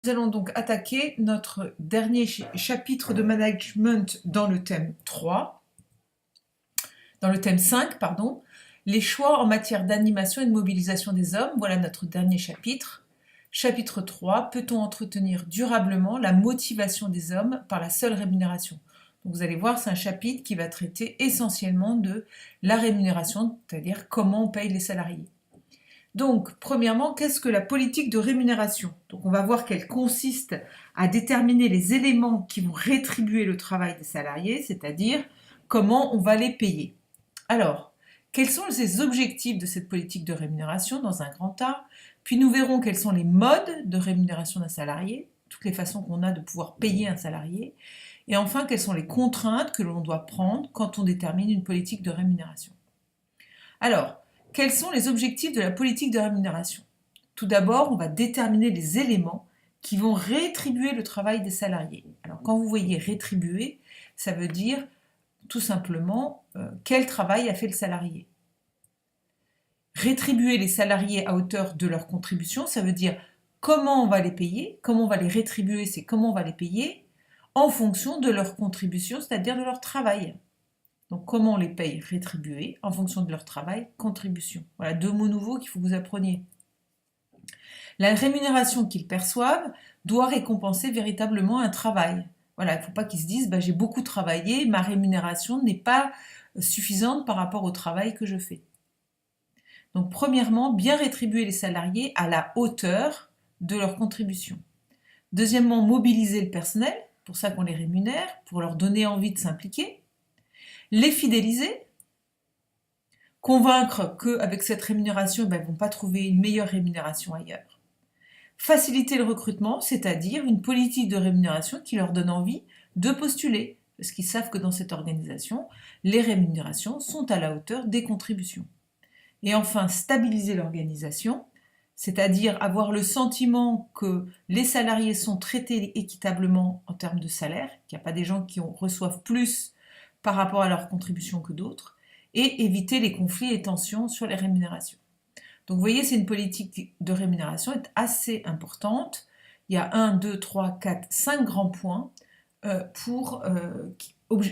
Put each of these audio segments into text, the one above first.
Nous allons donc attaquer notre dernier chapitre de management dans le thème 3, dans le thème 5, pardon, les choix en matière d'animation et de mobilisation des hommes. Voilà notre dernier chapitre. Chapitre 3, peut-on entretenir durablement la motivation des hommes par la seule rémunération? Donc vous allez voir, c'est un chapitre qui va traiter essentiellement de la rémunération, c'est-à-dire comment on paye les salariés. Donc, premièrement, qu'est-ce que la politique de rémunération? Donc, on va voir qu'elle consiste à déterminer les éléments qui vont rétribuer le travail des salariés, c'est-à-dire comment on va les payer. Alors, quels sont les objectifs de cette politique de rémunération dans un grand A? Puis nous verrons quels sont les modes de rémunération d'un salarié, toutes les façons qu'on a de pouvoir payer un salarié. Et enfin, quelles sont les contraintes que l'on doit prendre quand on détermine une politique de rémunération. Alors, quels sont les objectifs de la politique de rémunération? Tout d'abord, on va déterminer les éléments qui vont rétribuer le travail des salariés. Alors, quand vous voyez rétribuer, ça veut dire tout simplement quel travail a fait le salarié. Rétribuer les salariés à hauteur de leur contribution, ça veut dire comment on va les payer, comment on va les rétribuer, c'est comment on va les payer en fonction de leur contribution, c'est-à-dire de leur travail. Donc, comment on les paye? Rétribuer en fonction de leur travail, contribution. Voilà deux mots nouveaux qu'il faut que vous appreniez. La rémunération qu'ils perçoivent doit récompenser véritablement un travail. Voilà, il ne faut pas qu'ils se disent j'ai beaucoup travaillé, ma rémunération n'est pas suffisante par rapport au travail que je fais. Donc, premièrement, bien rétribuer les salariés à la hauteur de leur contribution. Deuxièmement, mobiliser le personnel, pour ça qu'on les rémunère, pour leur donner envie de s'impliquer. Les fidéliser, convaincre qu'avec cette rémunération, ils ne vont pas trouver une meilleure rémunération ailleurs. Faciliter le recrutement, c'est-à-dire une politique de rémunération qui leur donne envie de postuler, parce qu'ils savent que dans cette organisation, les rémunérations sont à la hauteur des contributions. Et enfin, stabiliser l'organisation, c'est-à-dire avoir le sentiment que les salariés sont traités équitablement en termes de salaire, qu'il n'y a pas des gens qui reçoivent plus par rapport à leur contribution que d'autres, et éviter les conflits et tensions sur les rémunérations. Donc vous voyez, c'est une politique de rémunération assez importante. Il y a 1, 2, 3, 4, 5 grands points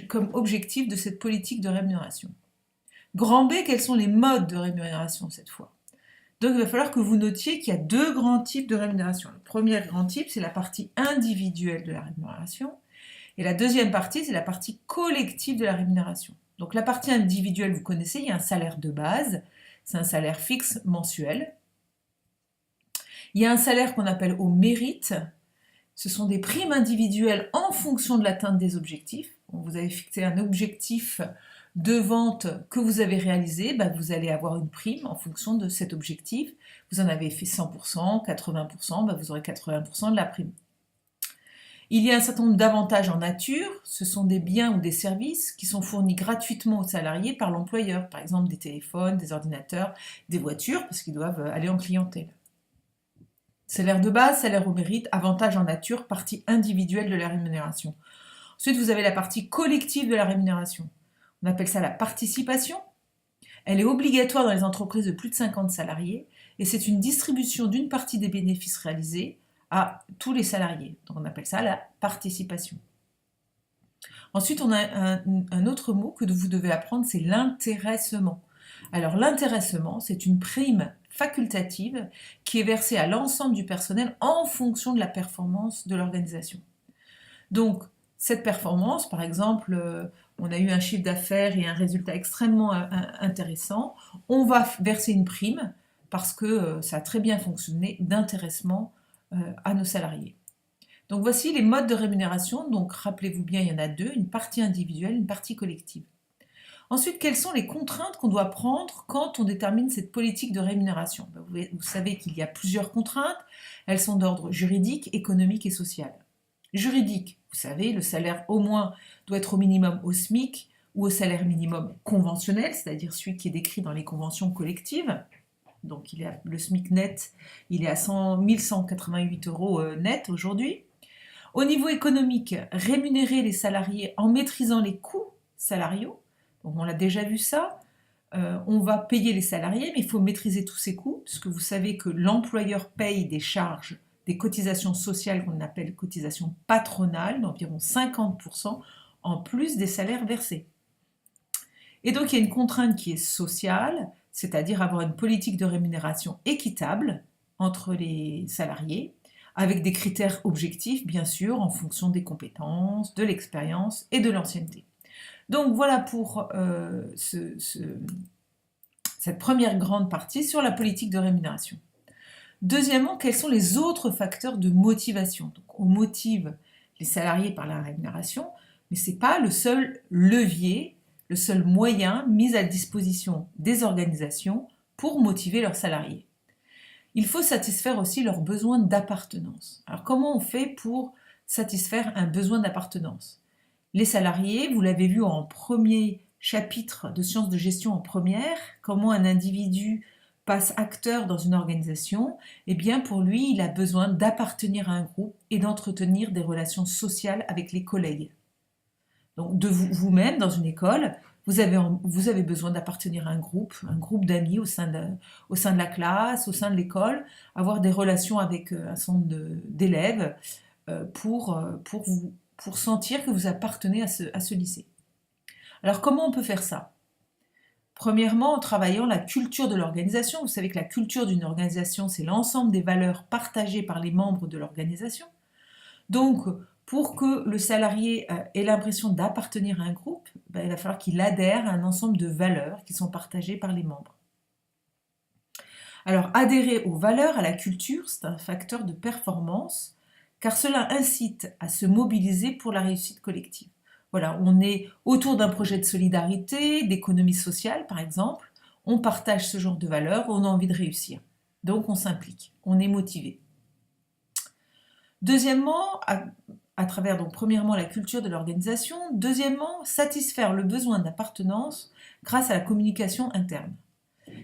comme objectif de cette politique de rémunération. Grand B, quels sont les modes de rémunération cette fois? Donc il va falloir que vous notiez qu'il y a deux grands types de rémunération. Le premier grand type, c'est la partie individuelle de la rémunération. Et la deuxième partie, c'est la partie collective de la rémunération. Donc la partie individuelle, vous connaissez, il y a un salaire de base, c'est un salaire fixe mensuel. Il y a un salaire qu'on appelle au mérite, ce sont des primes individuelles en fonction de l'atteinte des objectifs. Vous avez fixé un objectif de vente que vous avez réalisé, vous allez avoir une prime en fonction de cet objectif. Vous en avez fait 100%, 80%, vous aurez 80% de la prime. Il y a un certain nombre d'avantages en nature, ce sont des biens ou des services qui sont fournis gratuitement aux salariés par l'employeur, par exemple des téléphones, des ordinateurs, des voitures, parce qu'ils doivent aller en clientèle. Salaire de base, salaire au mérite, avantages en nature, partie individuelle de la rémunération. Ensuite, vous avez la partie collective de la rémunération. On appelle ça la participation. Elle est obligatoire dans les entreprises de plus de 50 salariés et c'est une distribution d'une partie des bénéfices réalisés à tous les salariés. Donc on appelle ça la participation. Ensuite, on a un autre mot que vous devez apprendre, c'est l'intéressement. Alors l'intéressement, c'est une prime facultative qui est versée à l'ensemble du personnel en fonction de la performance de l'organisation. Donc, cette performance, par exemple, on a eu un chiffre d'affaires et un résultat extrêmement intéressant, on va verser une prime parce que ça a très bien fonctionné d'intéressement à nos salariés. Donc voici les modes de rémunération. Donc rappelez-vous bien, il y en a deux, une partie individuelle, une partie collective. Ensuite, quelles sont les contraintes qu'on doit prendre quand on détermine cette politique de rémunération? Vous savez qu'il y a plusieurs contraintes, elles sont d'ordre juridique, économique et social. Juridique, vous savez, le salaire au moins doit être au minimum au SMIC ou au salaire minimum conventionnel, c'est-à-dire celui qui est décrit dans les conventions collectives. Donc le SMIC net, il est à 1188 € net aujourd'hui. Au niveau économique, rémunérer les salariés en maîtrisant les coûts salariaux. Donc on l'a déjà vu ça. On va payer les salariés, mais il faut maîtriser tous ces coûts, parce que vous savez que l'employeur paye des charges des cotisations sociales qu'on appelle cotisations patronales d'environ 50% en plus des salaires versés. Et donc il y a une contrainte qui est sociale, c'est-à-dire avoir une politique de rémunération équitable entre les salariés, avec des critères objectifs, bien sûr, en fonction des compétences, de l'expérience et de l'ancienneté. Donc voilà pour cette première grande partie sur la politique de rémunération. Deuxièmement, quels sont les autres facteurs de motivation? Donc, on motive les salariés par la rémunération, mais ce n'est pas le seul levier, le seul moyen mis à disposition des organisations pour motiver leurs salariés. Il faut satisfaire aussi leurs besoins d'appartenance. Alors comment on fait pour satisfaire un besoin d'appartenance? Les salariés, vous l'avez vu en premier chapitre de sciences de gestion en première, comment un individu passe acteur dans une organisation, eh bien pour lui, il a besoin d'appartenir à un groupe et d'entretenir des relations sociales avec les collègues. Donc de vous-même, dans une école, vous avez besoin d'appartenir à un groupe d'amis au sein de la classe, au sein de l'école, avoir des relations avec un certain nombre d'élèves pour sentir que vous appartenez à ce lycée. Alors comment on peut faire ça? Premièrement, en travaillant la culture de l'organisation. Vous savez que la culture d'une organisation, c'est l'ensemble des valeurs partagées par les membres de l'organisation. Donc, pour que le salarié ait l'impression d'appartenir à un groupe, il va falloir qu'il adhère à un ensemble de valeurs qui sont partagées par les membres. Alors, adhérer aux valeurs, à la culture, c'est un facteur de performance, car cela incite à se mobiliser pour la réussite collective. Voilà, on est autour d'un projet de solidarité, d'économie sociale par exemple, on partage ce genre de valeurs, on a envie de réussir. Donc on s'implique, on est motivé. Deuxièmement, à travers donc premièrement la culture de l'organisation, deuxièmement, satisfaire le besoin d'appartenance grâce à la communication interne.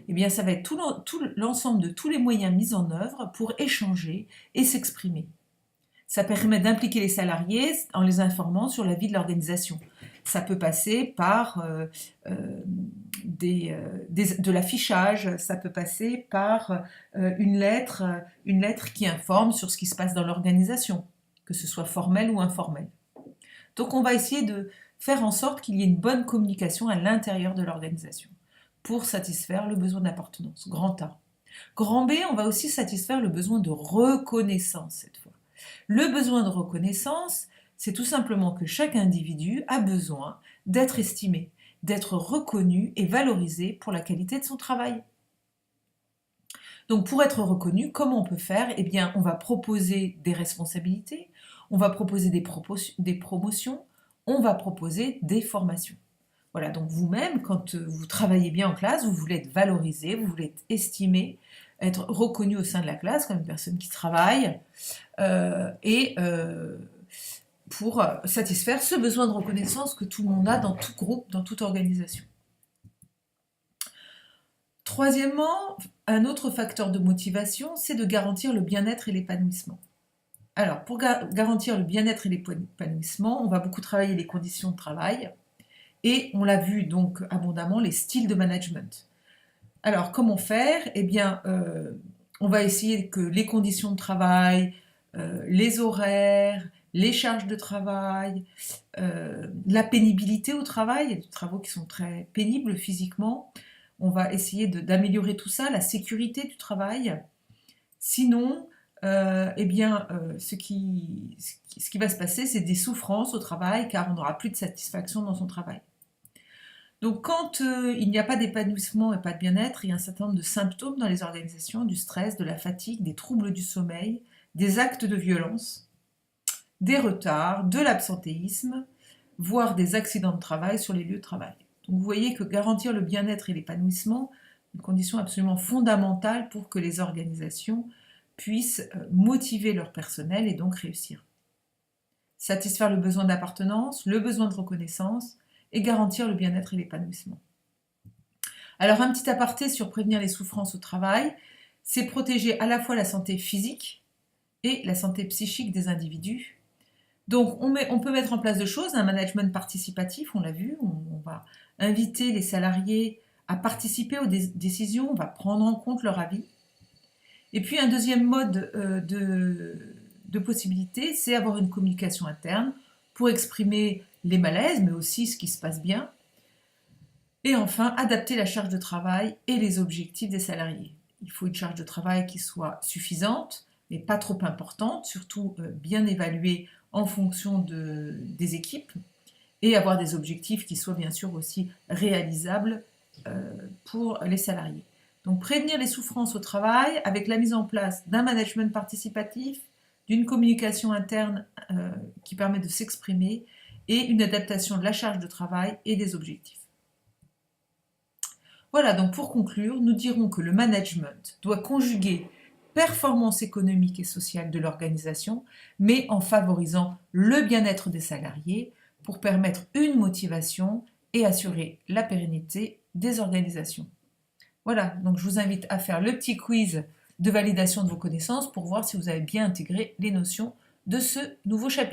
Eh bien, ça va être tout l'ensemble de tous les moyens mis en œuvre pour échanger et s'exprimer. Ça permet d'impliquer les salariés en les informant sur la vie de l'organisation. Ça peut passer par de l'affichage, ça peut passer par une lettre qui informe sur ce qui se passe dans l'organisation, que ce soit formel ou informel. Donc on va essayer de faire en sorte qu'il y ait une bonne communication à l'intérieur de l'organisation pour satisfaire le besoin d'appartenance, grand A. Grand B, on va aussi satisfaire le besoin de reconnaissance cette fois. Le besoin de reconnaissance, c'est tout simplement que chaque individu a besoin d'être estimé, d'être reconnu et valorisé pour la qualité de son travail. Donc pour être reconnu, comment on peut faire? Eh bien, on va proposer des responsabilités, on va proposer des promotions, on va proposer des formations. Voilà, donc vous-même, quand vous travaillez bien en classe, vous voulez être valorisé, vous voulez être estimé, être reconnu au sein de la classe comme une personne qui travaille, pour satisfaire ce besoin de reconnaissance que tout le monde a dans tout groupe, dans toute organisation. Troisièmement, un autre facteur de motivation, c'est de garantir le bien-être et l'épanouissement. Alors, pour garantir le bien-être et l'épanouissement, on va beaucoup travailler les conditions de travail et on l'a vu donc abondamment, les styles de management. Alors, comment faire? Eh bien, on va essayer que les conditions de travail, les horaires, les charges de travail, la pénibilité au travail, il y a des travaux qui sont très pénibles physiquement, on va essayer d'améliorer tout ça, la sécurité du travail. Sinon, ce qui va se passer, c'est des souffrances au travail, car on n'aura plus de satisfaction dans son travail. Donc quand il n'y a pas d'épanouissement et pas de bien-être, il y a un certain nombre de symptômes dans les organisations, du stress, de la fatigue, des troubles du sommeil, des actes de violence, des retards, de l'absentéisme, voire des accidents de travail sur les lieux de travail. Donc vous voyez que garantir le bien-être et l'épanouissement est une condition absolument fondamentale pour que les organisations puissent motiver leur personnel et donc réussir. Satisfaire le besoin d'appartenance, le besoin de reconnaissance et garantir le bien-être et l'épanouissement. Alors un petit aparté sur prévenir les souffrances au travail, c'est protéger à la fois la santé physique et la santé psychique des individus. Donc on peut mettre en place deux choses, un management participatif, on l'a vu, on va inviter les salariés à participer aux décisions, on va prendre en compte leur avis. Et puis un deuxième mode de possibilité, c'est avoir une communication interne pour exprimer les malaises, mais aussi ce qui se passe bien. Et enfin, adapter la charge de travail et les objectifs des salariés. Il faut une charge de travail qui soit suffisante, mais pas trop importante, surtout bien évaluée en fonction des équipes, et avoir des objectifs qui soient bien sûr aussi réalisables pour les salariés. Donc prévenir les souffrances au travail avec la mise en place d'un management participatif, d'une communication interne qui permet de s'exprimer et une adaptation de la charge de travail et des objectifs. Voilà, donc pour conclure, nous dirons que le management doit conjuguer performance économique et sociale de l'organisation, mais en favorisant le bien-être des salariés pour permettre une motivation et assurer la pérennité des organisations. Voilà, donc je vous invite à faire le petit quiz de validation de vos connaissances pour voir si vous avez bien intégré les notions de ce nouveau chapitre.